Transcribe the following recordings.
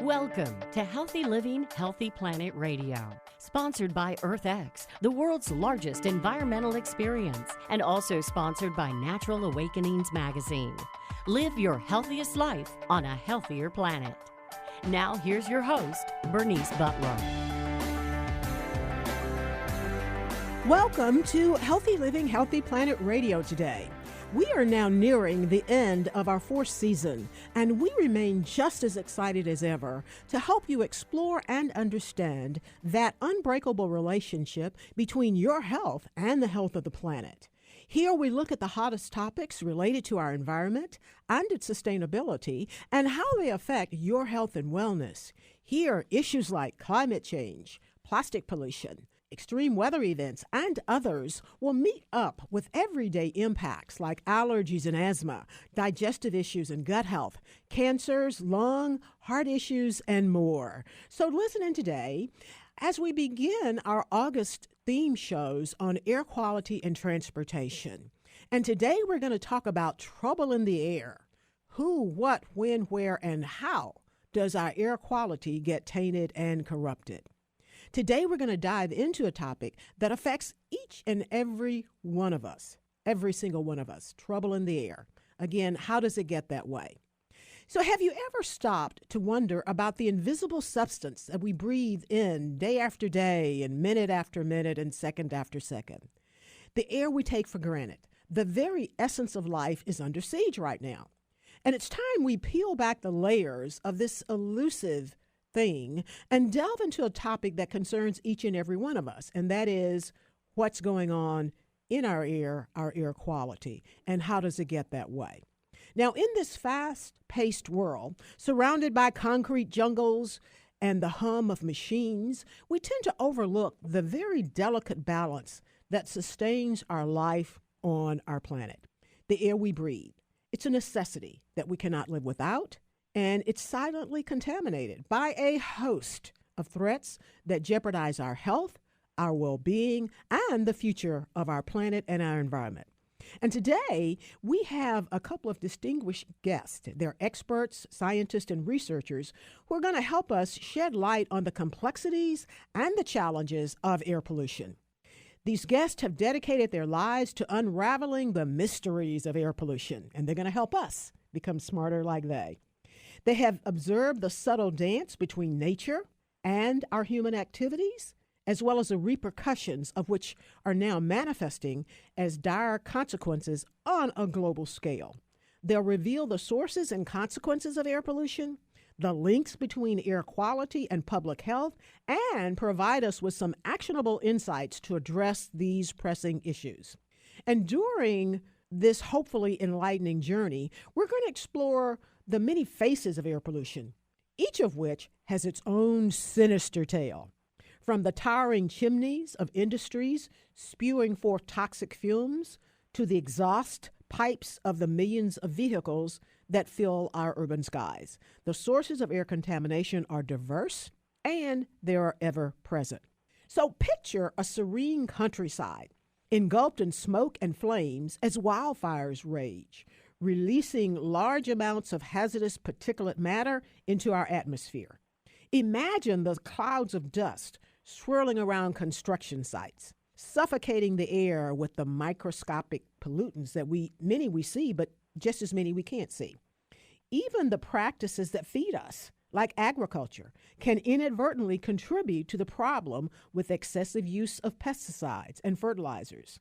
Welcome to Healthy Living, Healthy Planet Radio, sponsored by EarthX, the world's largest environmental experience, and also sponsored by Natural Awakenings magazine. Live your healthiest life on a healthier planet. Now, here's your host, Bernice Butler. Welcome to Healthy Living, Healthy Planet Radio today. We are now nearing the end of our fourth season, and we remain just as excited as ever to help you explore and understand that unbreakable relationship between your health and the health of the planet. Here we look at the hottest topics related to our environment and its sustainability and how they affect your health and wellness. Here, issues like climate change, plastic pollution, extreme weather events, and others will meet up with everyday impacts like allergies and asthma, digestive issues and gut health, cancers, lung, heart issues, and more. So listen in today as we begin our August theme shows on air quality and transportation. And today we're going to talk about trouble in the air. Who, what, when, where, and how does our air quality get tainted and corrupted? Today, we're going to dive into a topic that affects each and every one of us, every single one of us, trouble in the air. Again, how does it get that way? So have you ever stopped to wonder about the invisible substance that we breathe in day after day and minute after minute and second after second? The air we take for granted, the very essence of life, is under siege right now. And it's time we peel back the layers of this elusive thing and delve into a topic that concerns each and every one of us, and that is what's going on in our air quality, and how does it get that way? Now, in this fast-paced world, surrounded by concrete jungles and the hum of machines, we tend to overlook the very delicate balance that sustains our life on our planet. The air we breathe, it's a necessity that we cannot live without, and it's silently contaminated by a host of threats that jeopardize our health, our well-being, and the future of our planet and our environment. And today, we have a couple of distinguished guests. They're experts, scientists, and researchers who are going to help us shed light on the complexities and the challenges of air pollution. These guests have dedicated their lives to unraveling the mysteries of air pollution, and they're going to help us become smarter like they. They have observed the subtle dance between nature and our human activities, as well as the repercussions of which are now manifesting as dire consequences on a global scale. They'll reveal the sources and consequences of air pollution, the links between air quality and public health, and provide us with some actionable insights to address these pressing issues. And during this hopefully enlightening journey, we're going to explore the many faces of air pollution, each of which has its own sinister tale. From the towering chimneys of industries spewing forth toxic fumes to the exhaust pipes of the millions of vehicles that fill our urban skies, the sources of air contamination are diverse and they are ever present. So picture a serene countryside engulfed in smoke and flames as wildfires rage, releasing large amounts of hazardous particulate matter into our atmosphere. Imagine the clouds of dust swirling around construction sites, suffocating the air with the microscopic pollutants that many we see, but just as many we can't see. Even the practices that feed us, like agriculture, can inadvertently contribute to the problem with excessive use of pesticides and fertilizers.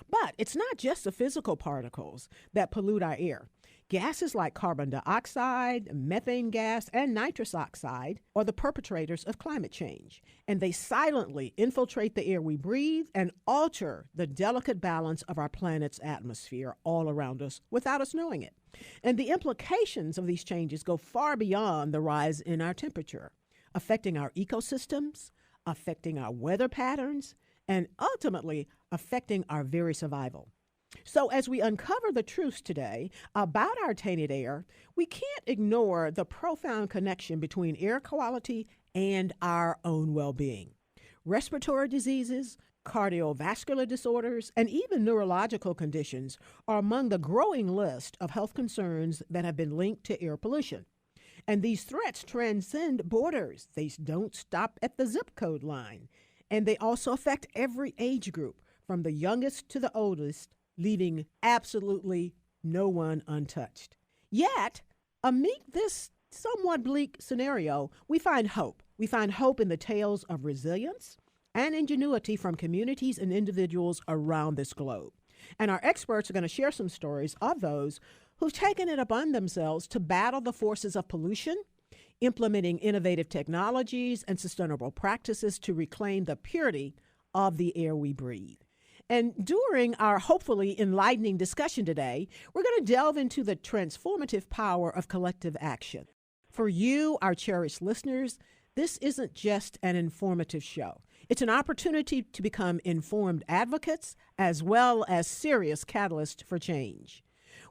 But it's not just the physical particles that pollute our air. Gases like carbon dioxide, methane gas, and nitrous oxide are the perpetrators of climate change, and they silently infiltrate the air we breathe and alter the delicate balance of our planet's atmosphere all around us without us knowing it. And the implications of these changes go far beyond the rise in our temperature, affecting our ecosystems, affecting our weather patterns, and ultimately affecting our very survival. So as we uncover the truths today about our tainted air, we can't ignore the profound connection between air quality and our own well-being. Respiratory diseases, cardiovascular disorders, and even neurological conditions are among the growing list of health concerns that have been linked to air pollution. And these threats transcend borders. They don't stop at the zip code line. And they also affect every age group, from the youngest to the oldest, leaving absolutely no one untouched. Yet, amid this somewhat bleak scenario, we find hope. We find hope in the tales of resilience and ingenuity from communities and individuals around this globe. And our experts are going to share some stories of those who've taken it upon themselves to battle the forces of pollution, implementing innovative technologies and sustainable practices to reclaim the purity of the air we breathe. And during our hopefully enlightening discussion today, we're going to delve into the transformative power of collective action. For you, our cherished listeners, this isn't just an informative show. It's an opportunity to become informed advocates as well as serious catalysts for change.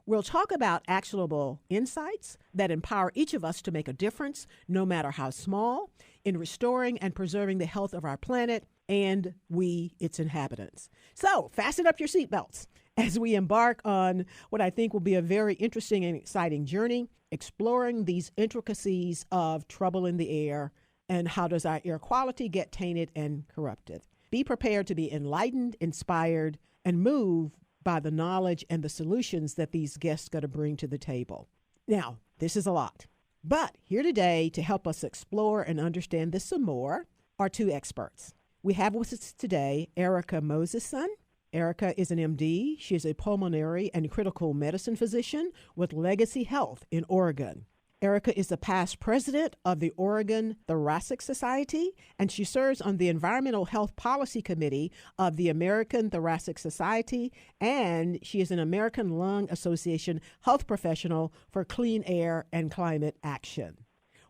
We'll talk about actionable insights that empower each of us to make a difference, no matter how small, in restoring and preserving the health of our planet and we, its inhabitants. So fasten up your seatbelts as we embark on what I think will be a very interesting and exciting journey, exploring these intricacies of trouble in the air and how does our air quality get tainted and corrupted. Be prepared to be enlightened, inspired, and moved by the knowledge and the solutions that these guests are going to bring to the table. Now, this is a lot. But here today to help us explore and understand this some more are two experts. We have with us today Erika Moseson. Erika is an MD. She is a pulmonary and critical medicine physician with Legacy Health in Oregon. Erika is the past president of the Oregon Thoracic Society, and she serves on the Environmental Health Policy Committee of the American Thoracic Society, and she is an American Lung Association health professional for clean air and climate action.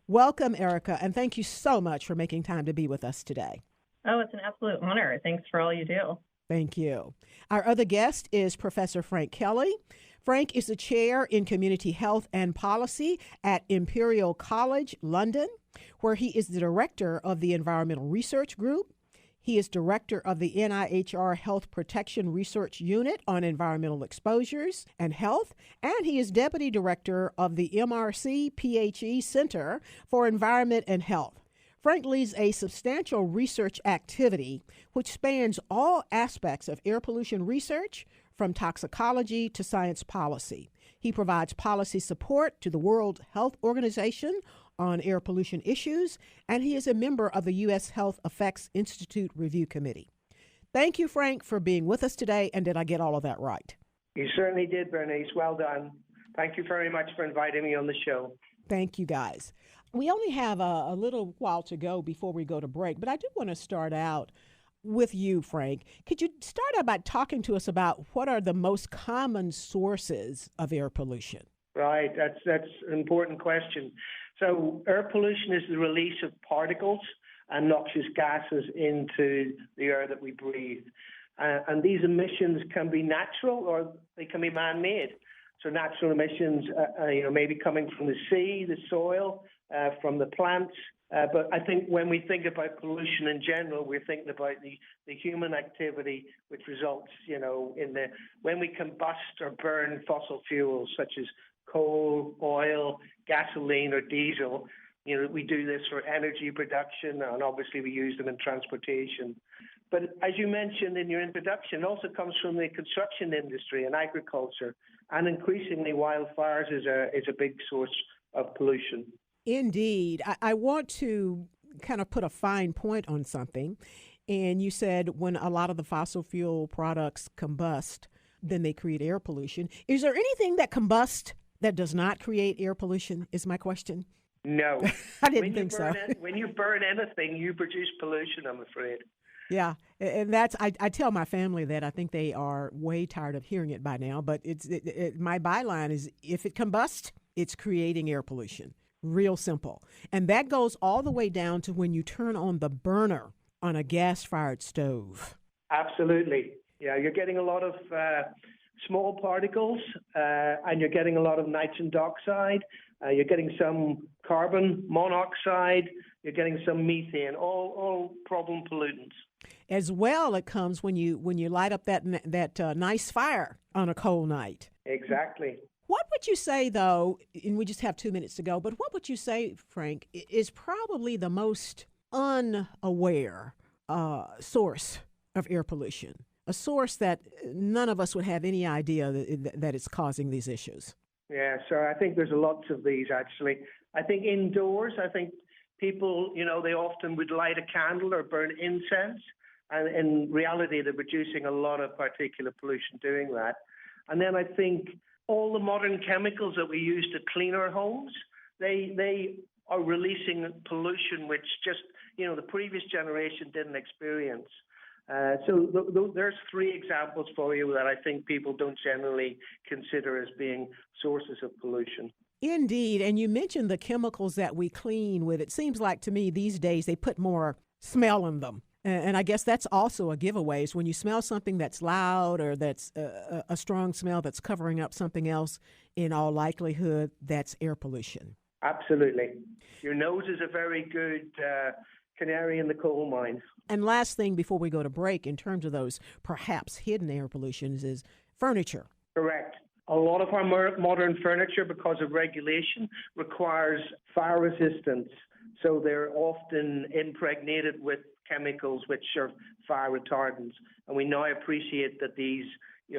Welcome, Erika, and thank you so much for making time to be with us today. Oh, it's an absolute honor. Thanks for all you do. Thank you. Our other guest is Professor Frank Kelly. Frank is the chair in community health and policy at Imperial College, London, where he is the director of the Environmental Research Group. He is director of the NIHR Health Protection Research Unit on Environmental Exposures and Health, and he is deputy director of the MRC PHE Center for Environment and Health. Frank leads a substantial research activity which spans all aspects of air pollution research, from toxicology to science policy. He provides policy support to the World Health Organization on air pollution issues, and he is a member of the U.S. Health Effects Institute Review Committee. Thank you, Frank, for being with us today, and did I get all of that right? You certainly did, Bernice. Well done. Thank you very much for inviting me on the show. Thank you, guys. We only have a little while to go before we go to break, but I do want to start out with you, Frank. Could you start out by talking to us about what are the most common sources of air pollution? Right, that's an important question. So air pollution is the release of particles and noxious gases into the air that we breathe. And these emissions can be natural or they can be man-made. So natural emissions, maybe coming from the sea, the soil, from the plants. But I think when we think about pollution in general, we're thinking about the human activity, which results, when we combust or burn fossil fuels such as coal, oil, gasoline, or diesel. We do this for energy production, and obviously we use them in transportation. But as you mentioned in your introduction, it also comes from the construction industry and agriculture, and increasingly wildfires is a big source of pollution. Indeed. I want to kind of put a fine point on something. And you said when a lot of the fossil fuel products combust, then they create air pollution. Is there anything that combusts that does not create air pollution, is my question? No. I didn't think so. When you burn anything, you produce pollution, I'm afraid. Yeah, and that's I tell my family that. I think they are way tired of hearing it by now, but my byline is if it combusts, it's creating air pollution. Real simple. And that goes all the way down to when you turn on the burner on a gas-fired stove. Absolutely. Yeah, you're getting a lot of small particles, and you're getting a lot of nitrogen dioxide. You're getting some carbon monoxide. You're getting some methane, all problem pollutants. As well, it comes when you light up that nice fire on a cold night. Exactly. What would you say, though, and we just have 2 minutes to go, but what would you say, Frank, is probably the most unaware source of air pollution? A source that none of us would have any idea that it's causing these issues. Yeah, so I think there's lots of these, actually. I think indoors, people, they often would light a candle or burn incense. And in reality, they're producing a lot of particulate pollution doing that. And then I think all the modern chemicals that we use to clean our homes, they are releasing pollution which just, the previous generation didn't experience. So there's 3 examples for you that I think people don't generally consider as being sources of pollution. Indeed. And you mentioned the chemicals that we clean with. It seems like to me these days they put more smell in them. And I guess that's also a giveaway is when you smell something that's loud or that's a strong smell that's covering up something else, in all likelihood, that's air pollution. Absolutely. Your nose is a very good canary in the coal mine. And last thing before we go to break, in terms of those perhaps hidden air pollutions, is furniture. Correct. A lot of our modern furniture, because of regulation, requires fire resistance. So they're often impregnated with chemicals which are fire retardants. And we now appreciate that these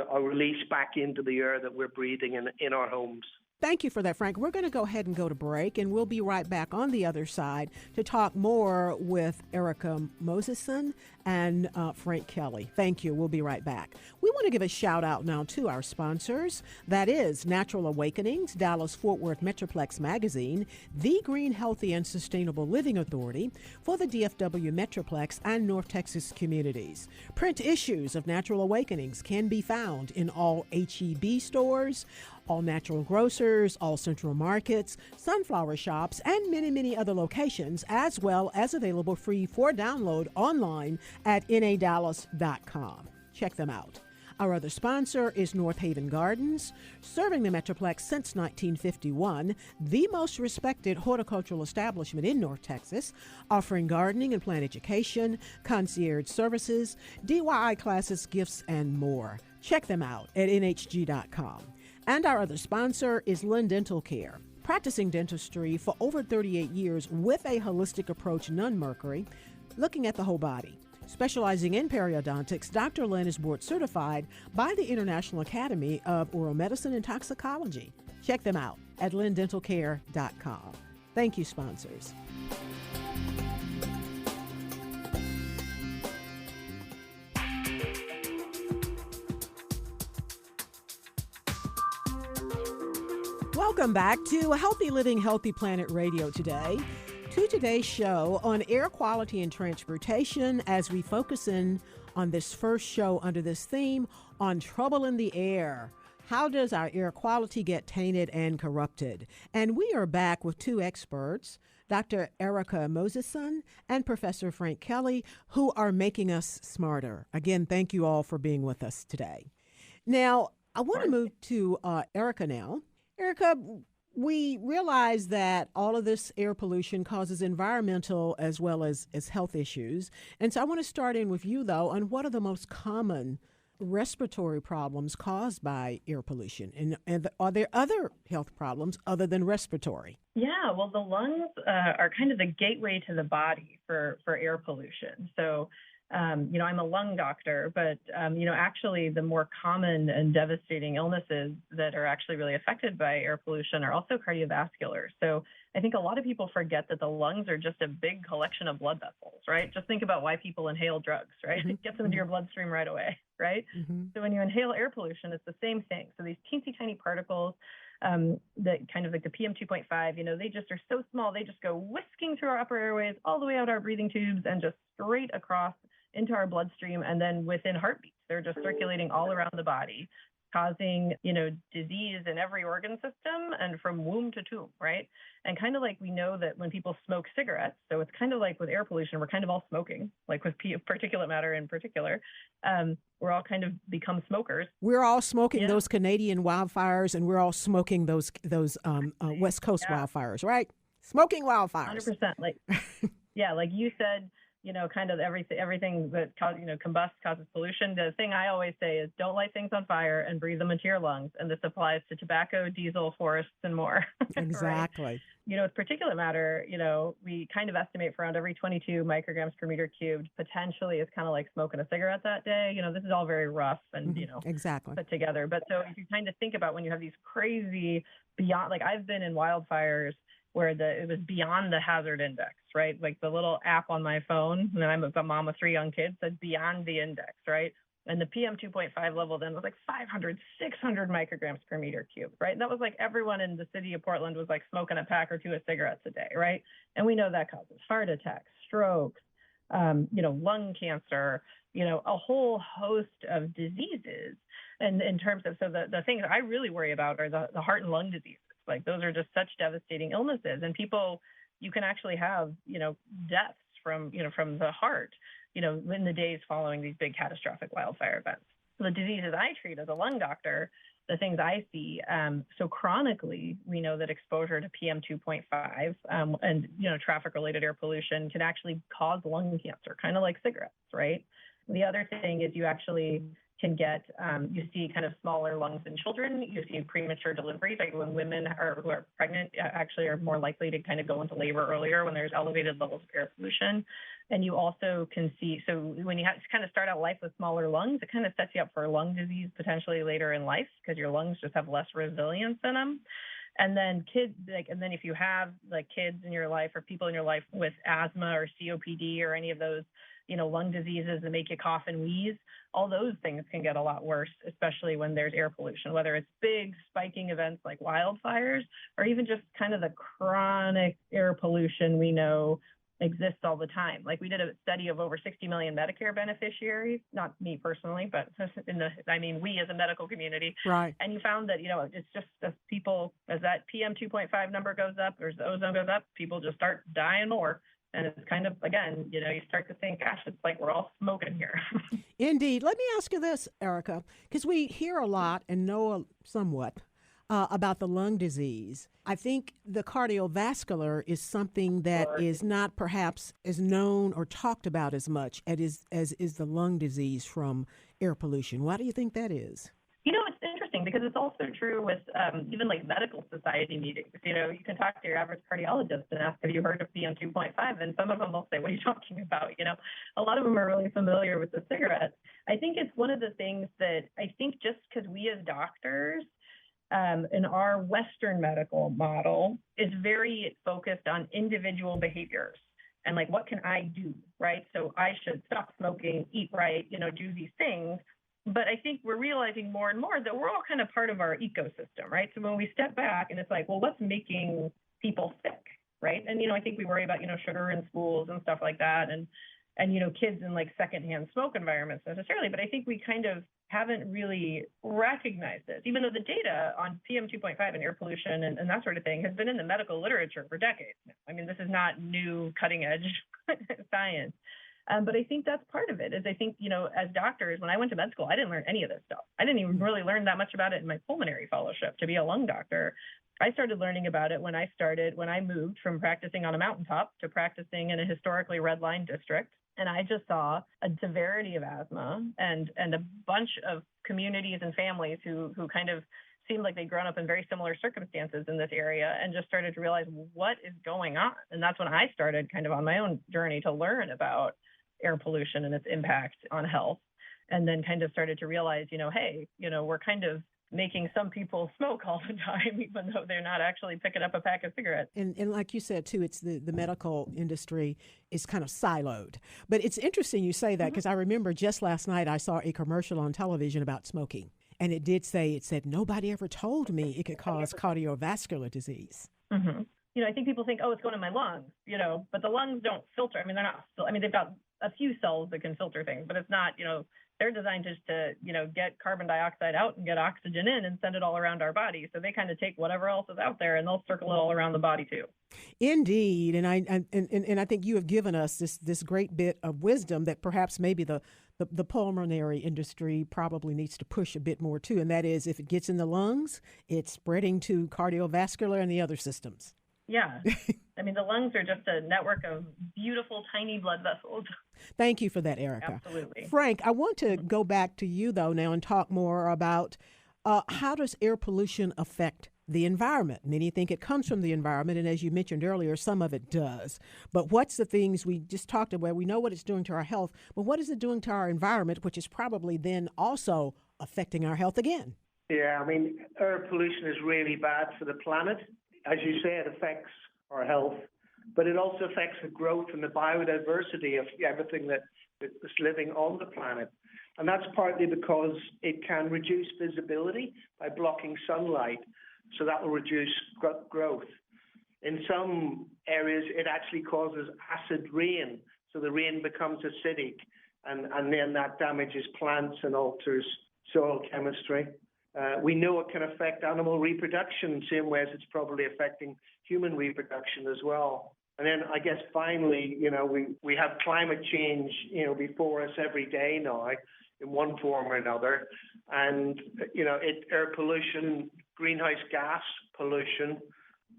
are released back into the air that we're breathing in our homes. Thank you for that, Frank. We're going to go ahead and go to break, and we'll be right back on the other side to talk more with Erika Moseson and Frank Kelly. Thank you. We'll be right back. We want to give a shout out now to our sponsors. That is Natural Awakenings, Dallas-Fort Worth Metroplex Magazine, the Green, Healthy, and Sustainable Living Authority for the DFW Metroplex and North Texas communities. Print issues of Natural Awakenings can be found in all H-E-B stores, all natural grocers, all central markets, sunflower shops, and many, many other locations, as well as available free for download online at nadallas.com. Check them out. Our other sponsor is North Haven Gardens, serving the Metroplex since 1951, the most respected horticultural establishment in North Texas, offering gardening and plant education, concierge services, DIY classes, gifts, and more. Check them out at nhg.com. And our other sponsor is Lynn Dental Care, practicing dentistry for over 38 years with a holistic approach, none mercury, looking at the whole body. Specializing in periodontics, Dr. Lynn is board certified by the International Academy of Oral Medicine and Toxicology. Check them out at lynndentalcare.com. Thank you, sponsors. Welcome back to Healthy Living, Healthy Planet Radio today. To today's show on air quality and transportation, as we focus in on this first show under this theme on trouble in the air. How does our air quality get tainted and corrupted? And we are back with 2 experts, Dr. Erika Moseson and Professor Frank Kelly, who are making us smarter. Again, thank you all for being with us today. Now, I want to move to Erika now. Erika, we realize that all of this air pollution causes environmental as well as health issues. And so I want to start in with you, though, on what are the most common respiratory problems caused by air pollution? And are there other health problems other than respiratory? Yeah, well, the lungs are kind of the gateway to the body for air pollution. So I'm a lung doctor, but, actually the more common and devastating illnesses that are actually really affected by air pollution are also cardiovascular. So I think a lot of people forget that the lungs are just a big collection of blood vessels, right? Just think about why people inhale drugs, right? Mm-hmm. It gets them into your bloodstream right away, right? Mm-hmm. So when you inhale air pollution, it's the same thing. So these teensy tiny particles that kind of like the PM2.5, they just are so small, they just go whisking through our upper airways all the way out our breathing tubes and just straight across into our bloodstream, and then within heartbeats, they're just circulating all around the body, causing, disease in every organ system and from womb to tomb, right? And kind of like we know that when people smoke cigarettes, so it's kind of like with air pollution, we're kind of all smoking, like with particulate matter in particular, we're all kind of become smokers. We're all smoking those Canadian wildfires, and we're all smoking those West Coast wildfires, right? Smoking wildfires. 100%. Like you said, kind of everything that combusts causes pollution. The thing I always say is don't light things on fire and breathe them into your lungs. And this applies to tobacco, diesel, forests, and more. Exactly. Right? With particulate matter, we kind of estimate for around every 22 micrograms per meter cubed potentially is kind of like smoking a cigarette that day. This is all very rough and, exactly put together. But so if you kind of think about when you have these crazy beyond, like I've been in wildfires where it was beyond the hazard index, right? Like the little app on my phone, and I'm a mom of 3 young kids, said beyond the index, right? And the PM 2.5 level then was like 500, 600 micrograms per meter cubed, right? And that was like everyone in the city of Portland was like smoking a pack or 2 of cigarettes a day, right? And we know that causes heart attacks, strokes, lung cancer, a whole host of diseases. And in terms of, so the things I really worry about are the heart and lung diseases. Like those are just such devastating illnesses. And people, you can actually have, deaths from the heart, in the days following these big catastrophic wildfire events. So the diseases I treat as a lung doctor, the things I see, so chronically, we know that exposure to PM 2.5 and, traffic-related air pollution can actually cause lung cancer, kind of like cigarettes, right? The other thing is you actually can get, you see kind of smaller lungs in children. You see premature deliveries, like when women who are pregnant actually are more likely to kind of go into labor earlier when there's elevated levels of air pollution. And you also can see, so when you kind of start out life with smaller lungs, it kind of sets you up for lung disease potentially later in life because your lungs just have less resilience in them. And then if you have like kids in your life or people in your life with asthma or COPD or any of those, lung diseases that make you cough and wheeze, all those things can get a lot worse, especially when there's air pollution, whether it's big spiking events like wildfires or even just kind of the chronic air pollution we know exists all the time. Like we did a study of over 60 million Medicare beneficiaries, not me personally, but we as a medical community. Right. And you found that, it's just as people, as that PM 2.5 number goes up, or as the ozone goes up, people just start dying more. And it's kind of, again, you start to think, gosh, it's like we're all smoking here. Indeed. Let me ask you this, Erika, because we hear a lot and know somewhat about the lung disease. I think the cardiovascular is something that is not perhaps as known or talked about as much as is the lung disease from air pollution. Why do you think that is? It's interesting because it's also true with even like medical society meetings. You can talk to your average cardiologist and ask, have you heard of PM 2.5? And some of them will say, what are you talking about? A lot of them are really familiar with the cigarette. I think it's one of the things that I think just because we as doctors in our Western medical model is very focused on individual behaviors and like, what can I do, right? So I should stop smoking, eat right, do these things. But I think we're realizing more and more that we're all kind of part of our ecosystem, right? So when we step back and it's like, well, what's making people sick, right? And, I think we worry about, sugar in schools and stuff like that and kids in like secondhand smoke environments necessarily. But I think we kind of haven't really recognized this, even though the data on PM 2.5 and air pollution and that sort of thing has been in the medical literature for decades now. I mean, this is not new cutting edge science. But I think that's part of it is I think, as doctors, when I went to med school, I didn't learn any of this stuff. I didn't even really learn that much about it in my pulmonary fellowship to be a lung doctor. I started learning about it when I moved from practicing on a mountaintop to practicing in a historically red line district. And I just saw a severity of asthma and a bunch of communities and families who kind of seemed like they'd grown up in very similar circumstances in this area and just started to realize what is going on. And that's when I started kind of on my own journey to learn about air pollution and its impact on health. And then kind of started to realize, hey, we're kind of making some people smoke all the time, even though they're not actually picking up a pack of cigarettes. And like you said, too, it's the medical industry is kind of siloed. But it's interesting you say that because I remember just last night I saw a commercial on television about smoking. And it said, nobody ever told me it could cause cardiovascular disease. Mm-hmm. I think people think, it's going in my lungs, but the lungs don't filter. I mean, they've got a few cells that can filter things, but it's not, they're designed just to, get carbon dioxide out and get oxygen in and send it all around our body. So they kind of take whatever else is out there and they'll circle it all around the body too. Indeed. And I think you have given us this great bit of wisdom that perhaps maybe the pulmonary industry probably needs to push a bit more too. And that is if it gets in the lungs, it's spreading to cardiovascular and the other systems. Yeah. I mean, the lungs are just a network of beautiful, tiny blood vessels. Thank you for that, Erika. Absolutely. Frank, I want to go back to you, though, now and talk more about how does air pollution affect the environment? Many think it comes from the environment, and as you mentioned earlier, some of it does. But what's the things we just talked about? We know what it's doing to our health, but what is it doing to our environment, which is probably then also affecting our health again? Yeah, I mean, air pollution is really bad for the planet. As you say, it affects our health, but it also affects the growth and the biodiversity of everything that is living on the planet. And that's partly because it can reduce visibility by blocking sunlight, so that will reduce growth. In some areas, it actually causes acid rain, so the rain becomes acidic, and then that damages plants and alters soil chemistry. We know it can affect animal reproduction, same way as it's probably affecting human reproduction as well. And then I guess finally, we have climate change, before us every day now in one form or another. And, air pollution, greenhouse gas pollution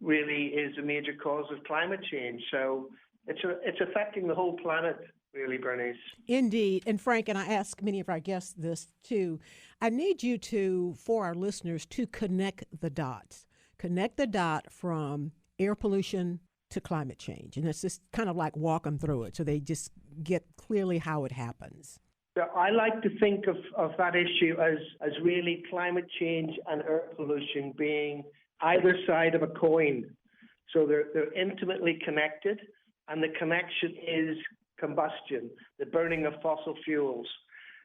really is a major cause of climate change. So it's affecting the whole planet, really, Bernice. Indeed. And Frank, and I ask many of our guests this too, I need you to, for our listeners, to connect the dots. Connect the dot from air pollution to climate change. And it's just kind of like walk them through it so they just get clearly how it happens. So I like to think of that issue as really climate change and air pollution being either side of a coin. So they're intimately connected, and the connection is combustion, the burning of fossil fuels.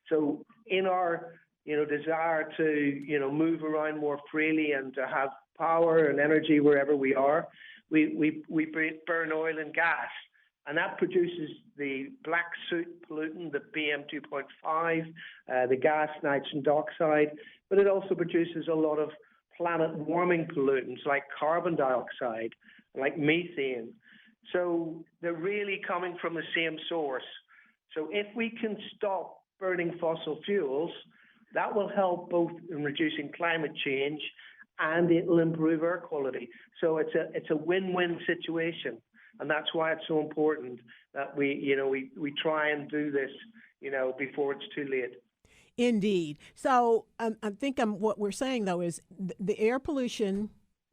So in our desire to move around more freely and to have power and energy wherever we are, we burn oil and gas. And that produces the black soot pollutant, the PM2.5, the gas nitrogen dioxide, but it also produces a lot of planet warming pollutants like carbon dioxide, like methane. So they're really coming from the same source. So if we can stop burning fossil fuels, that will help both in reducing climate change and it will improve air quality. So it's a win-win situation. And that's why it's so important that we try and do this, before it's too late. Indeed. So I think what we're saying, though, is the air pollution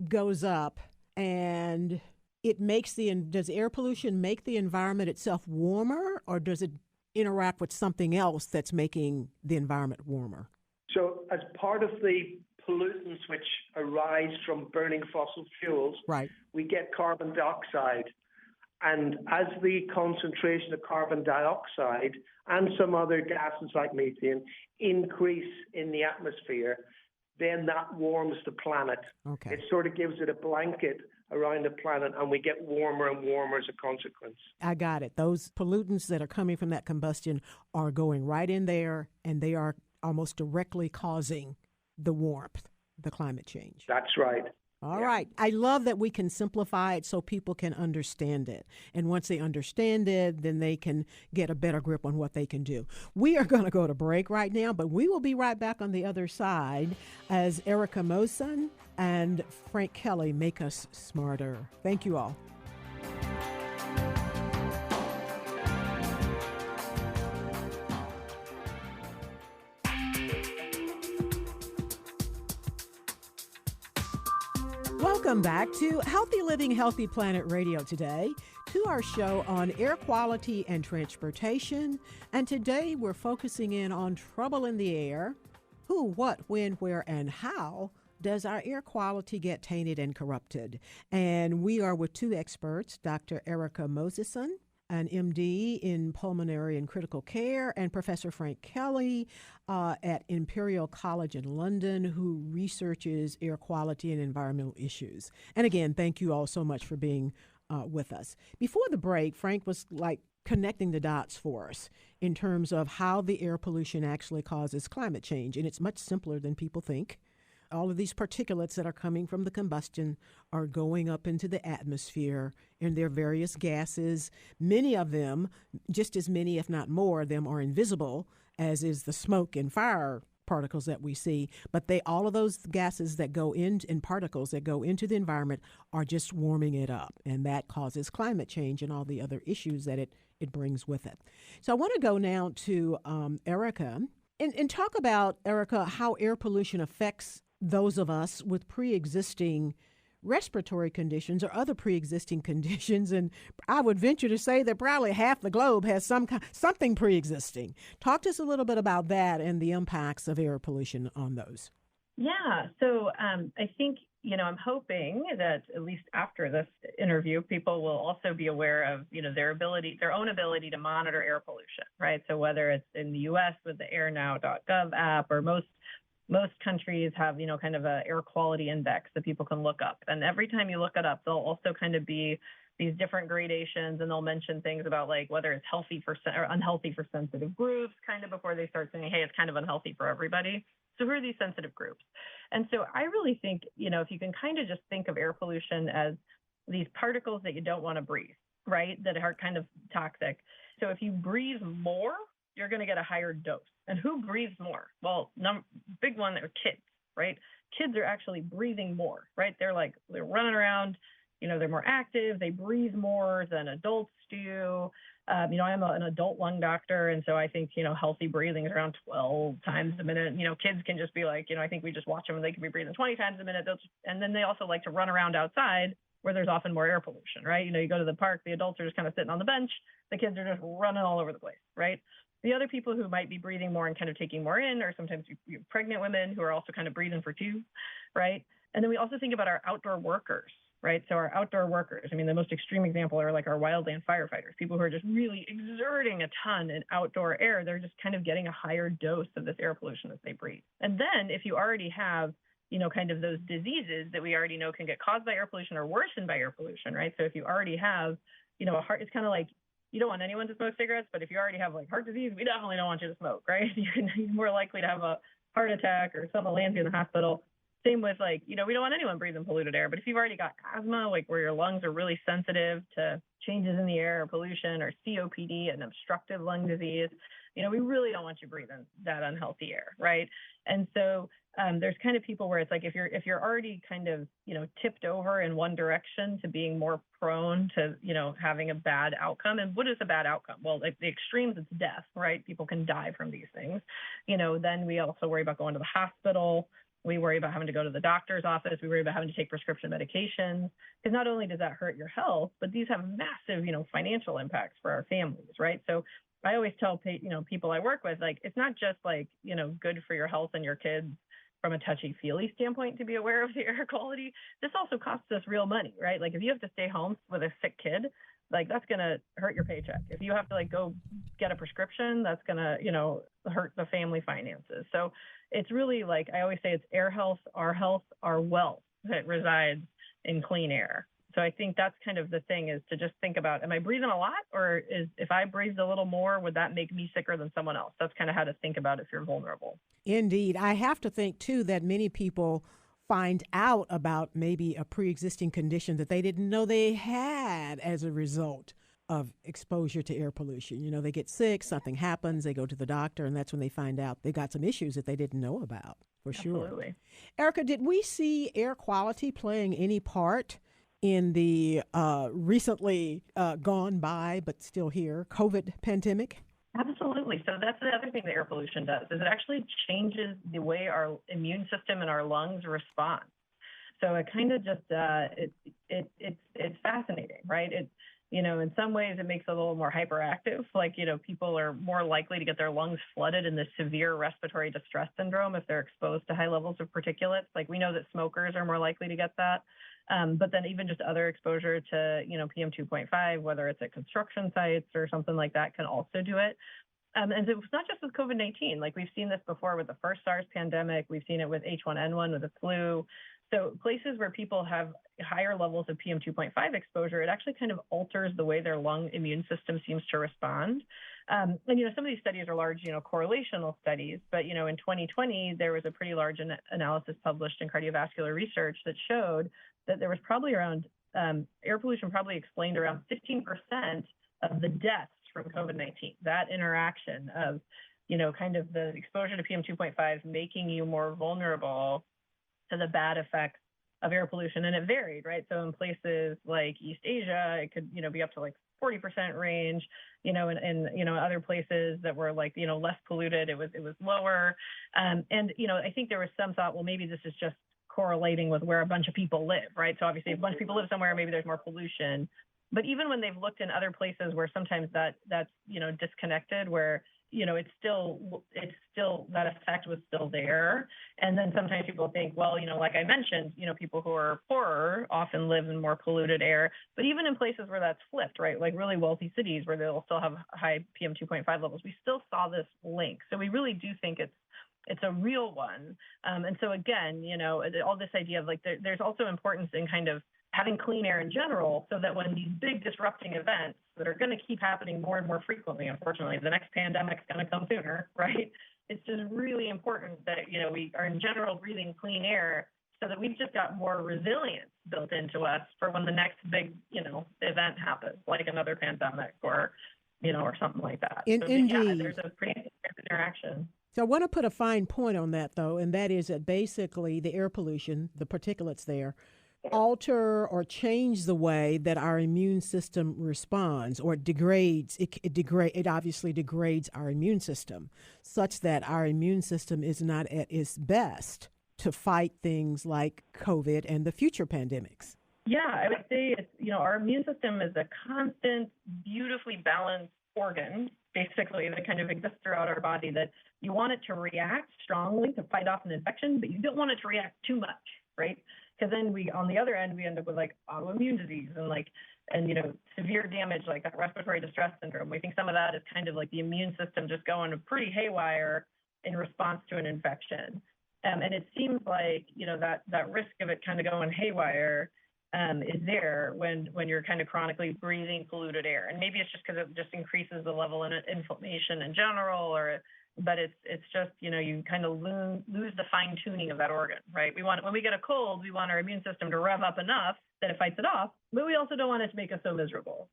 goes up and does air pollution make the environment itself warmer, or does it interact with something else that's making the environment warmer? So as part of the pollutants which arise from burning fossil fuels, right, we get carbon dioxide. And as the concentration of carbon dioxide and some other gases like methane increase in the atmosphere, then that warms the planet. Okay. It sort of gives it a blanket around the planet, and we get warmer and warmer as a consequence. I got it. Those pollutants that are coming from that combustion are going right in there, and they are almost directly causing the warmth, the climate change. That's right. All right. I love that we can simplify it so people can understand it. And once they understand it, then they can get a better grip on what they can do. We are going to go to break right now, but we will be right back on the other side as Erika Moseson and Frank Kelly make us smarter. Thank you all. Welcome back to Healthy Living, Healthy Planet Radio today, to our show on air quality and transportation. And today we're focusing in on trouble in the air. Who, what, when, where, and how does our air quality get tainted and corrupted? And we are with two experts, Dr. Erika Moseson, an MD in pulmonary and critical care, and Professor Frank Kelly at Imperial College in London, who researches air quality and environmental issues. And again, thank you all so much for being with us. Before the break, Frank was connecting the dots for us in terms of how the air pollution actually causes climate change. And it's much simpler than people think. All of these particulates that are coming from the combustion are going up into the atmosphere, and there are various gases. Many of them, just as many, if not more, of them are invisible, as is the smoke and fire particles that we see, but all of those gases that go in particles that go into the environment are just warming it up, and that causes climate change and all the other issues that it brings with it. So I want to go now to Erika and talk about, Erika, how air pollution affects those of us with pre-existing respiratory conditions or other pre-existing conditions. And I would venture to say that probably half the globe has something pre-existing. Talk to us a little bit about that and the impacts of air pollution on those. Yeah. So I think, I'm hoping that at least after this interview, people will also be aware of, their own ability to monitor air pollution, right? So whether it's in the U.S. with the airnow.gov app, or most countries have, kind of a air quality index that people can look up. And every time you look it up, there'll also kind of be these different gradations, and they'll mention things about like whether it's healthy for or unhealthy for sensitive groups, kind of before they start saying, hey, it's kind of unhealthy for everybody. So who are these sensitive groups? And so I really think, if you can kind of just think of air pollution as these particles that you don't want to breathe, right, that are kind of toxic. So if you breathe more, you're going to get a higher dose. And who breathes more? Well, big one are kids, right? Kids are actually breathing more, right? They're running around, they're more active, they breathe more than adults do. I'm an adult lung doctor, and so I think, healthy breathing is around 12 times a minute. Kids can just be like, I think we just watch them and they can be breathing 20 times a minute. And then they also like to run around outside where there's often more air pollution, right? You go to the park, the adults are just kind of sitting on the bench. The kids are just running all over the place, right? The other people who might be breathing more and kind of taking more in, or sometimes you pregnant women who are also kind of breathing for two, right? And then we also think about our outdoor workers, right? So our outdoor workers, the most extreme example are like our wildland firefighters, people who are just really exerting a ton in outdoor air. They're just kind of getting a higher dose of this air pollution as they breathe. And then if you already have, kind of those diseases that we already know can get caused by air pollution or worsened by air pollution, right? So if you already have, a heart, it's kind of like, you don't want anyone to smoke cigarettes, but if you already have like heart disease, we definitely don't want you to smoke, right? You're more likely to have a heart attack or someone lands you in the hospital. Same with we don't want anyone breathing polluted air. But if you've already got asthma, like where your lungs are really sensitive to changes in the air or pollution, or COPD, and obstructive lung disease, we really don't want you breathing that unhealthy air, right? And so there's kind of people where it's like if you're already kind of tipped over in one direction to being more prone to having a bad outcome. And what is a bad outcome? Well, like the extremes, it's death, right? People can die from these things. Then we also worry about going to the hospital. We worry about having to go to the doctor's office. We worry about having to take prescription medications, because not only does that hurt your health, but these have massive, financial impacts for our families, right? So I always tell, people I work with, like, it's not just good for your health and your kids from a touchy-feely standpoint to be aware of the air quality. This also costs us real money, right? Like if you have to stay home with a sick kid, like that's going to hurt your paycheck. If you have to go get a prescription, that's going to, hurt the family finances. So it's really I always say, it's air health, our wealth that resides in clean air. So I think that's kind of the thing, is to just think about, am I breathing a lot, or if I breathed a little more, would that make me sicker than someone else? That's kind of how to think about if you're vulnerable. Indeed. I have to think, too, that many people find out about maybe a pre-existing condition that they didn't know they had as a result of exposure to air pollution. They get sick, something happens, they go to the doctor, and that's when they find out they got some issues that they didn't know about, for sure. Absolutely. Erika, did we see air quality playing any part in the recently gone by, but still here, COVID pandemic? Absolutely. So that's the other thing that air pollution does, is it actually changes the way our immune system and our lungs respond. So it kind of just, it's fascinating, right? In some ways it makes it a little more hyperactive. People are more likely to get their lungs flooded in the severe respiratory distress syndrome if they're exposed to high levels of particulates. We know that smokers are more likely to get that. But then even just other exposure to, PM 2.5, whether it's at construction sites or something like that, can also do it. And so it's not just with COVID-19. We've seen this before with the first SARS pandemic. We've seen it with H1N1, with the flu. So places where people have higher levels of PM 2.5 exposure, it actually kind of alters the way their lung immune system seems to respond. And, some of these studies are large, correlational studies. But, in 2020, there was a pretty large analysis published in cardiovascular research that showed that there was probably around, air pollution probably explained around 15% of the deaths from COVID-19. That interaction of kind of the exposure to PM2.5 making you more vulnerable to the bad effects of air pollution. And it varied, right? So in places like East Asia, it could, be up to like 40% range, and other places that were like, less polluted, it was lower. And, I think there was some thought, well, maybe this is just correlating with where a bunch of people live, right? So obviously if a bunch of people live somewhere, maybe there's more pollution. But even when they've looked in other places where sometimes that's, disconnected, where, it's still that effect was still there. And then sometimes people think, well, like I mentioned, people who are poorer often live in more polluted air. But even in places where that's flipped, right, like really wealthy cities where they'll still have high PM2.5 levels, we still saw this link. So we really do think it's a real one. And so again, all this idea of like there's also importance in kind of having clean air in general, so that when these big disrupting events that are going to keep happening more and more frequently, unfortunately, the next pandemic's going to come sooner, right? It's just really important that, we are in general breathing clean air so that we've just got more resilience built into us for when the next big, event happens, like another pandemic or something like that. Indeed. Yeah, there's a pretty interaction. So I want to put a fine point on that, though, and that is that basically the air pollution, the particulates there, alter or change the way that our immune system responds, or degrades. It obviously degrades our immune system, such that our immune system is not at its best to fight things like COVID and the future pandemics. Yeah, I would say it's, our immune system is a constant, beautifully balanced organ, basically, that kind of exists throughout our body, that you want it to react strongly to fight off an infection, but you don't want it to react too much, right? Because then on the other end, we end up with like autoimmune disease and severe damage like that respiratory distress syndrome. We think some of that is kind of like the immune system just going pretty haywire in response to an infection. And it seems like, that risk of it kind of going haywire is there when you're kind of chronically breathing polluted air. And maybe it's just because it just increases the level of inflammation in general, but it's just, you kind of lose the fine tuning of that organ, right? When we get a cold, we want our immune system to rev up enough that it fights it off, but we also don't want it to make us so miserable.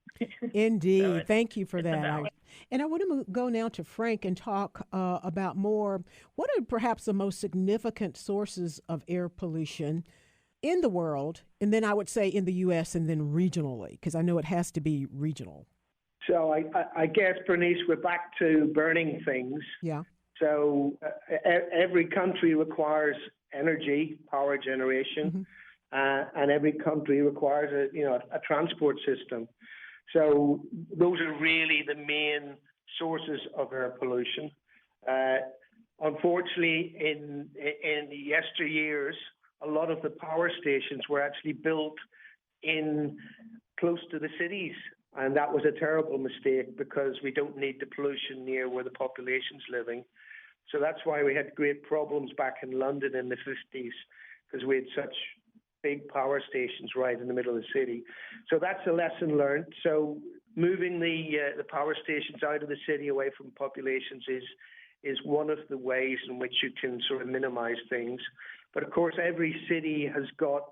Indeed. So thank you for that. And I want to go now to Frank and talk about more. What are perhaps the most significant sources of air pollution in the world? And then I would say in the U.S. and then regionally, because I know it has to be regional. So I guess, Bernice, we're back to burning things. Yeah. So every country requires energy, power generation, and every country requires a transport system. So those are really the main sources of air pollution. Unfortunately, in the yesteryears, a lot of the power stations were actually built in close to the cities. And that was a terrible mistake because we don't need the pollution near where the population's living. So that's why we had great problems back in London in the 50s, because we had such big power stations right in the middle of the city. So that's a lesson learned. So moving the power stations out of the city away from populations is one of the ways in which you can sort of minimize things. But of course, every city has got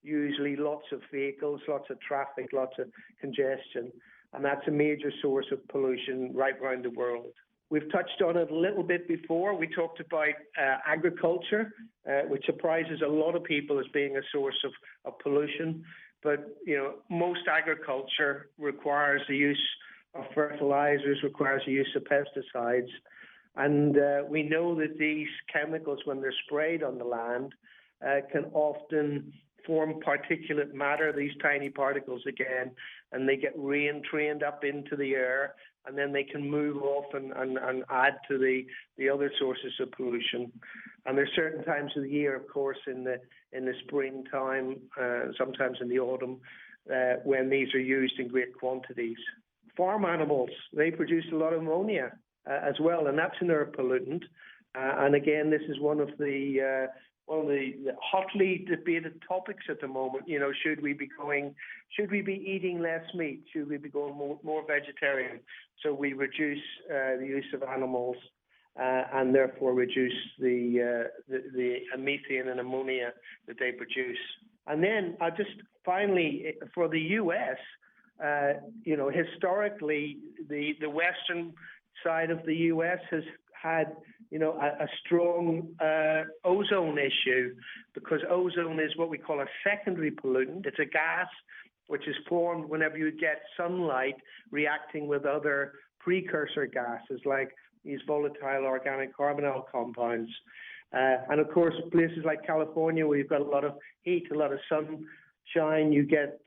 usually lots of vehicles, lots of traffic, lots of congestion, and that's a major source of pollution right around the world. We've touched on it a little bit before. We talked about agriculture, which surprises a lot of people as being a source of pollution. But, most agriculture requires the use of fertilizers, requires the use of pesticides. And we know that these chemicals, when they're sprayed on the land, can often form particulate matter, these tiny particles again, and they get re-entrained up into the air, and then they can move off and add to the other sources of pollution. And there's certain times of the year, of course, in the springtime, sometimes in the autumn, when these are used in great quantities. Farm animals, they produce a lot of ammonia as well, and that's an air pollutant. And again, this is one of the hotly debated topics at the moment. Should we be eating less meat? Should we be going more vegetarian? So we reduce the use of animals and therefore reduce the methane and ammonia that they produce. And then just finally, for the U.S., historically, the western side of the U.S. had, a strong ozone issue, because ozone is what we call a secondary pollutant. It's a gas which is formed whenever you get sunlight reacting with other precursor gases like these volatile organic carbonyl compounds. And of course, places like California, where you've got a lot of heat, a lot of sunshine, you get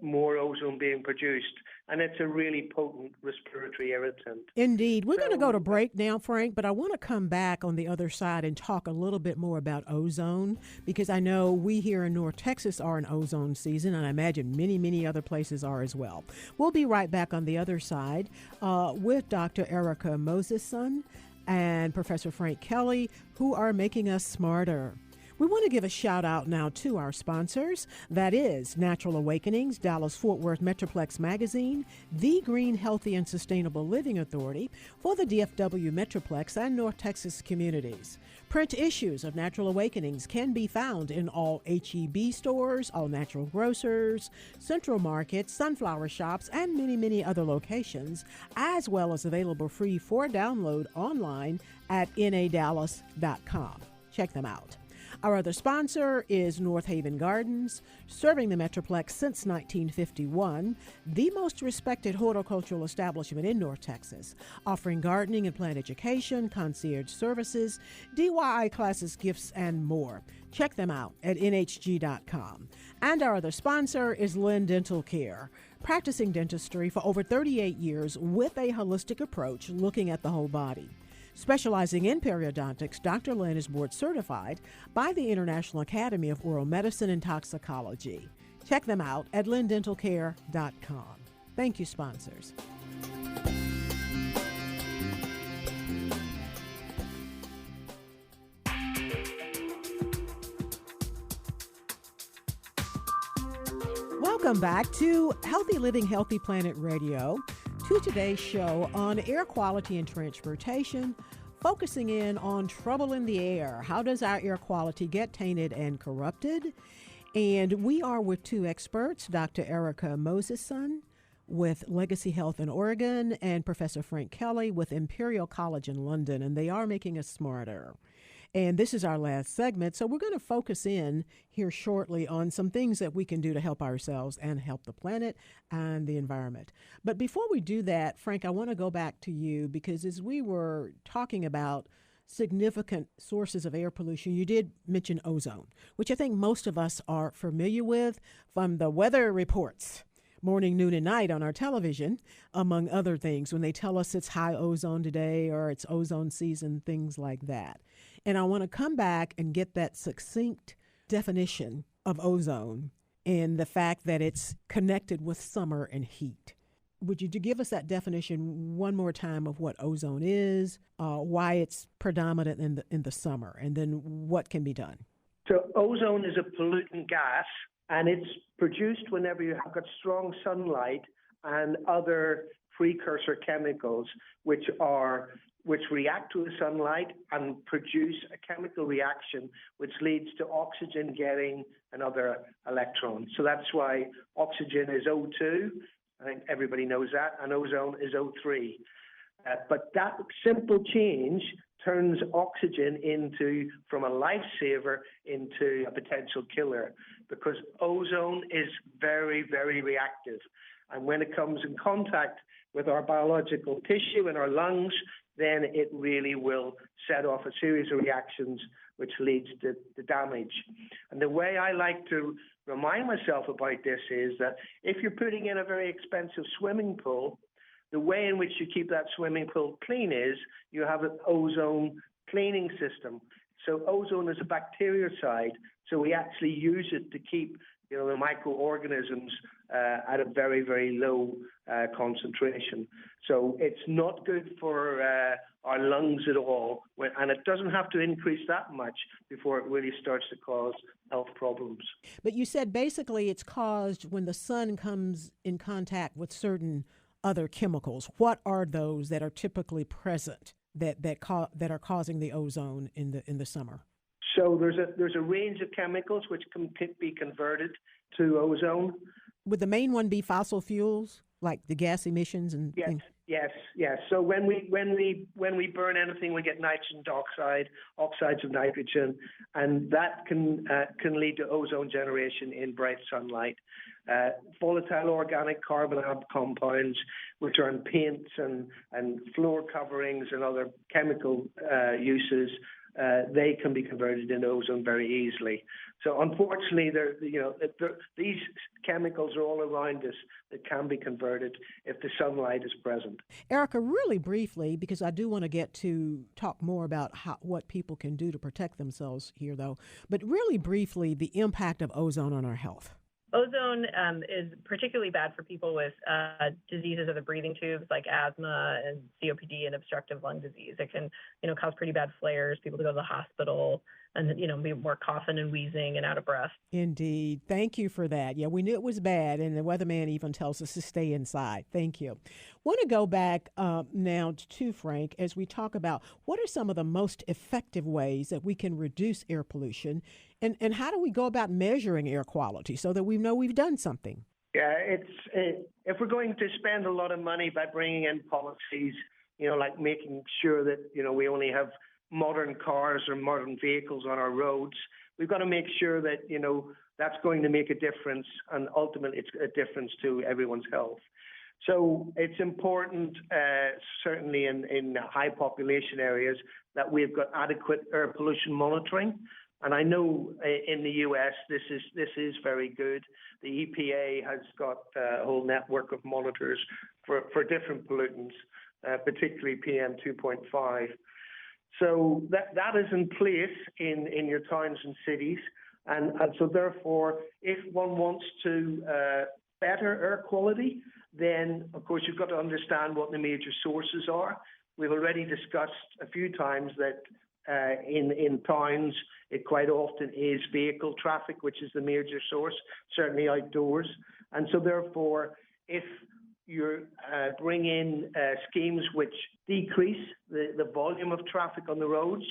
more ozone being produced. And it's a really potent respiratory irritant. Indeed. We're going to go to break now, Frank, but I want to come back on the other side and talk a little bit more about ozone, because I know we here in North Texas are in ozone season, and I imagine many, many other places are as well. We'll be right back on the other side with Dr. Erika Moseson and Professor Frank Kelly, who are making us smarter. We want to give a shout out now to our sponsors. That is Natural Awakenings, Dallas-Fort Worth Metroplex Magazine, the Green, Healthy, and Sustainable Living Authority for the DFW Metroplex and North Texas communities. Print issues of Natural Awakenings can be found in all H-E-B stores, all natural grocers, Central Market, Sunflower Shops, and many, many other locations, as well as available free for download online at nadallas.com. Check them out. Our other sponsor is North Haven Gardens, serving the Metroplex since 1951, the most respected horticultural establishment in North Texas, offering gardening and plant education, concierge services, DIY classes, gifts, and more. Check them out at nhg.com. And our other sponsor is Lynn Dental Care, practicing dentistry for over 38 years with a holistic approach looking at the whole body. Specializing in periodontics, Dr. Lynn is board certified by the International Academy of Oral Medicine and Toxicology. Check them out at lindentalcare.com. Thank you, sponsors. Welcome back to Healthy Living, Healthy Planet Radio, to today's show on air quality and transportation, focusing in on trouble in the air. How does our air quality get tainted and corrupted? And we are with two experts, Dr. Erika Moseson with Legacy Health in Oregon and Professor Frank Kelly with Imperial College in London, and they are making us smarter. And this is our last segment, so we're going to focus in here shortly on some things that we can do to help ourselves and help the planet and the environment. But before we do that, Frank, I want to go back to you, because as we were talking about significant sources of air pollution, you did mention ozone, which I think most of us are familiar with from the weather reports, morning, noon, and night on our television, among other things, when they tell us it's high ozone today or it's ozone season, things like that. And I want to come back and get that succinct definition of ozone and the fact that it's connected with summer and heat. Would you give us that definition one more time of what ozone is, why it's predominant in the summer, and then what can be done? So ozone is a pollutant gas, and it's produced whenever you have got strong sunlight and other precursor chemicals which react to the sunlight and produce a chemical reaction which leads to oxygen getting another electron. So that's why oxygen is O2. I think everybody knows that, and ozone is O3. But that simple change turns oxygen from a lifesaver into a potential killer, because ozone is very, very reactive. And when it comes in contact with our biological tissue and our lungs, then it really will set off a series of reactions which leads to the damage. And the way I like to remind myself about this is that if you're putting in a very expensive swimming pool, the way in which you keep that swimming pool clean is you have an ozone cleaning system. So ozone is a bactericide, so we actually use it to keep the microorganisms at a very, very low concentration. So it's not good for our lungs at all, and it doesn't have to increase that much before it really starts to cause health problems. But you said basically it's caused when the sun comes in contact with certain other chemicals. What are those that are typically present that are causing the ozone in the summer? So there's a range of chemicals which can be converted to ozone. Would the main one be fossil fuels? like the gas emissions and Yes, things? yes. So when we burn anything, we get nitrogen dioxide, oxides of nitrogen, and that can lead to ozone generation in bright sunlight. Volatile organic carbon compounds, which are in paints and floor coverings and other chemical uses, they can be converted into ozone very easily. So unfortunately, these chemicals are all around us that can be converted if the sunlight is present. Erika, really briefly, because I do want to get to talk more about what people can do to protect themselves here, though, but really briefly, the impact of ozone on our health. Ozone is particularly bad for people with diseases of the breathing tubes like asthma and COPD and obstructive lung disease. It can, cause pretty bad flares, people to go to the hospital and, be more coughing and wheezing and out of breath. Indeed. Thank you for that. Yeah, we knew it was bad, and the weatherman even tells us to stay inside. Thank you. Want to go back now to Frank as we talk about what are some of the most effective ways that we can reduce air pollution, and how do we go about measuring air quality so that we know we've done something? Yeah, if we're going to spend a lot of money by bringing in policies, like making sure that, we only have modern cars or modern vehicles on our roads, we've got to make sure that, that's going to make a difference, and ultimately it's a difference to everyone's health. So it's important, certainly in high population areas, that we've got adequate air pollution monitoring. And I know in the U.S. this is very good. The EPA has got a whole network of monitors for different pollutants, particularly PM 2.5. So that is in place in your towns and cities. And so therefore, if one wants to better air quality, then of course you've got to understand what the major sources are. We've already discussed a few times that in towns, it quite often is vehicle traffic, which is the major source, certainly outdoors. And so therefore, if you bring in schemes which decrease the volume of traffic on the roads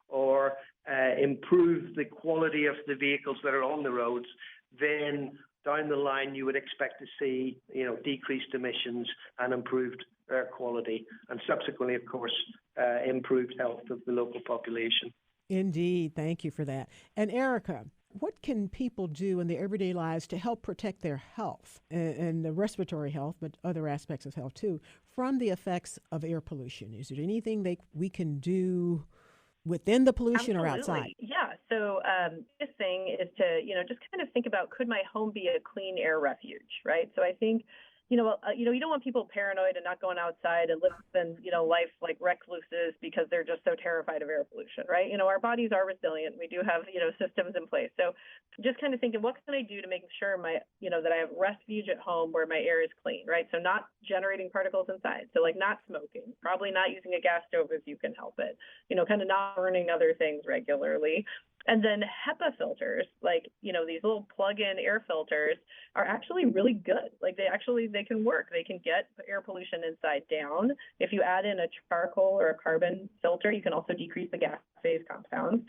or improve the quality of the vehicles that are on the roads, then down the line you would expect to see, decreased emissions and improved air quality, and subsequently, of course, improved health of the local population. Indeed. Thank you for that. And Erika, what can people do in their everyday lives to help protect their health and the respiratory health, but other aspects of health too, from the effects of air pollution? Is there anything we can do within the pollution Absolutely. or outside? Yeah. So this thing is to, just kind of think about, could my home be a clean air refuge, right? So I think, you don't want people paranoid and not going outside and living, life like recluses because they're just so terrified of air pollution, right? Our bodies are resilient. We do have, systems in place. So just kind of thinking, what can I do to make sure that I have refuge at home where my air is clean, right? So not generating particles inside. So like not smoking, probably not using a gas stove if you can help it, kind of not burning other things regularly. And then HEPA filters, like, these little plug-in air filters are actually really good. Like they can work. They can get air pollution inside down. If you add in a charcoal or a carbon filter, you can also decrease the gas phase compounds.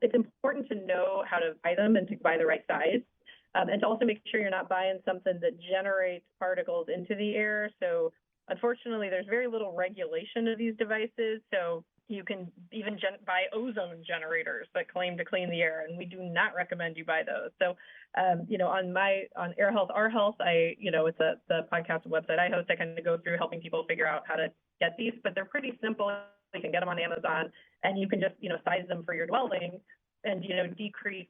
It's important to know how to buy them and to buy the right size. And to also make sure you're not buying something that generates particles into the air. So unfortunately, there's very little regulation of these devices. So you can even buy ozone generators that claim to clean the air, and we do not recommend you buy those. So, on Air Health, Our Health, it's the podcast and website I host. I kind of go through helping people figure out how to get these, but they're pretty simple. You can get them on Amazon, and you can just, size them for your dwelling and, decrease,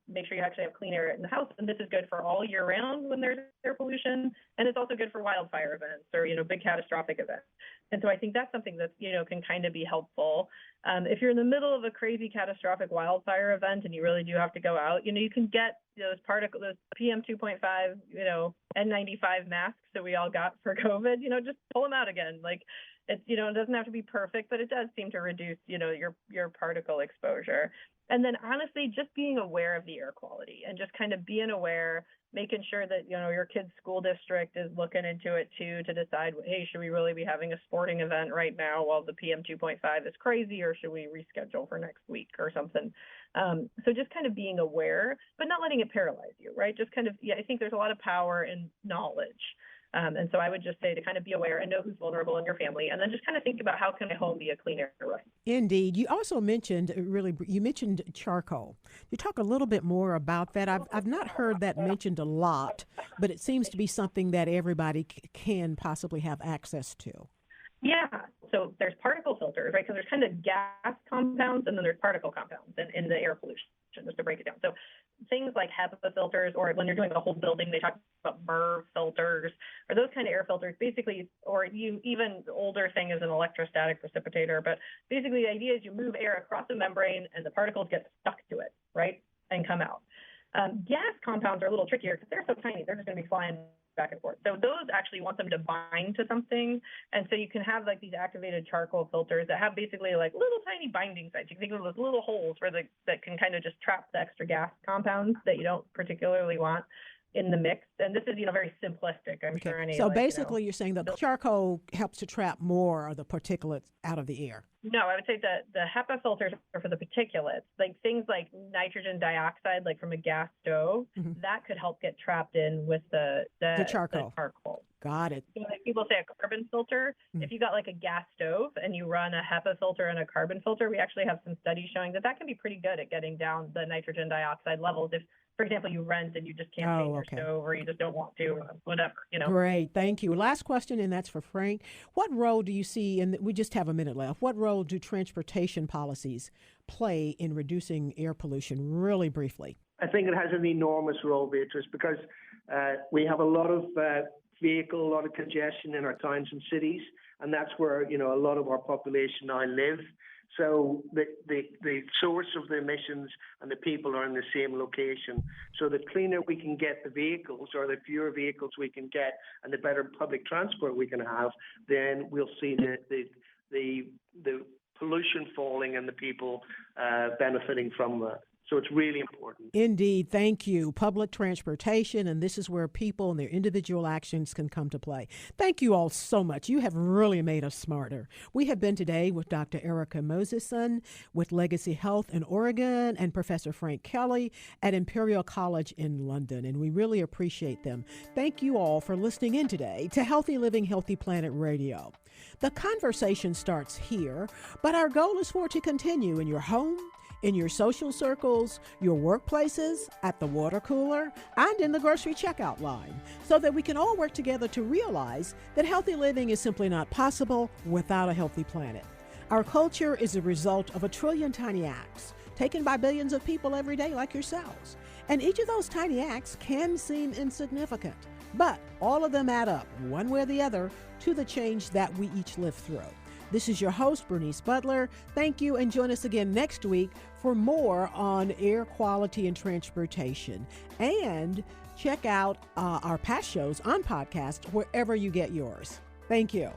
make sure you actually have clean air in the house. And this is good for all year round when there's air pollution. And it's also good for wildfire events or, big catastrophic events. And so I think that's something that, can kind of be helpful. If you're in the middle of a crazy catastrophic wildfire event and you really do have to go out, you can get those PM 2.5, N95 masks that we all got for COVID, just pull them out again. Like it's, it doesn't have to be perfect, but it does seem to reduce, your particle exposure. And then honestly, just being aware of the air quality and just kind of being aware, making sure that, your kid's school district is looking into it too, to decide, hey, should we really be having a sporting event right now while the PM 2.5 is crazy, or should we reschedule for next week or something? So just kind of being aware, but not letting it paralyze you, right? Just kind of, I think there's a lot of power in knowledge. And so I would just say to kind of be aware and know who's vulnerable in your family, and then just kind of think about how can my home be a clean air room. Indeed. You also mentioned you mentioned charcoal. You talk a little bit more about that. I've not heard that mentioned a lot, but it seems to be something that everybody can possibly have access to. Yeah. So there's particle filters, right? Because there's kind of gas compounds and then there's particle compounds in the air pollution, just to break it down. So things like HEPA filters, or when you're doing the whole building, they talk about MERV filters, or those kind of air filters, basically, or even older thing is an electrostatic precipitator. But basically the idea is you move air across the membrane and the particles get stuck to it, right? And come out. Gas compounds are a little trickier because they're so tiny. They're just going to be flying back and forth. So those actually want them to bind to something. And so you can have like these activated charcoal filters that have basically like little tiny binding sites. You can think of those little holes that can kind of just trap the extra gas compounds that you don't particularly want in the mix. And this is, very simplistic. I'm sure any. So basically you're saying that the charcoal helps to trap more of the particulates out of the air. No, I would say that the HEPA filters are for the particulates, like things like nitrogen dioxide, like from a gas stove, that could help get trapped in with the charcoal. Got it. So like people say a carbon filter. If you got like a gas stove and you run a HEPA filter and a carbon filter, we actually have some studies showing that can be pretty good at getting down the nitrogen dioxide levels. If, for example, you rent and you just can't change your stove, or you just don't want to, or whatever, Great. Thank you. Last question, and that's for Frank. What role do you see, and we just have a minute left, what role do transportation policies play in reducing air pollution, really briefly? I think it has an enormous role, Beatrice, because we have a lot of a lot of congestion in our towns and cities, and that's where, a lot of our population now live. So the source of the emissions and the people are in the same location. So the cleaner we can get the vehicles, or the fewer vehicles we can get, and the better public transport we can have, then we'll see the pollution falling and the people benefiting from that. So it's really important. Indeed. Thank you. Public transportation, and this is where people and their individual actions can come to play. Thank you all so much. You have really made us smarter. We have been today with Dr. Erika Moseson with Legacy Health in Oregon and Professor Frank Kelly at Imperial College in London, and we really appreciate them. Thank you all for listening in today to Healthy Living, Healthy Planet Radio. The conversation starts here, but our goal is for it to continue in your home, in your social circles, your workplaces, at the water cooler, and in the grocery checkout line, so that we can all work together to realize that healthy living is simply not possible without a healthy planet. Our culture is a result of 1 trillion tiny acts taken by billions of people every day like yourselves. And each of those tiny acts can seem insignificant, but all of them add up, one way or the other, to the change that we each live through. This is your host, Bernice Butler. Thank you, and join us again next week for more on air quality and transportation. And check out our past shows on podcast wherever you get yours. Thank you.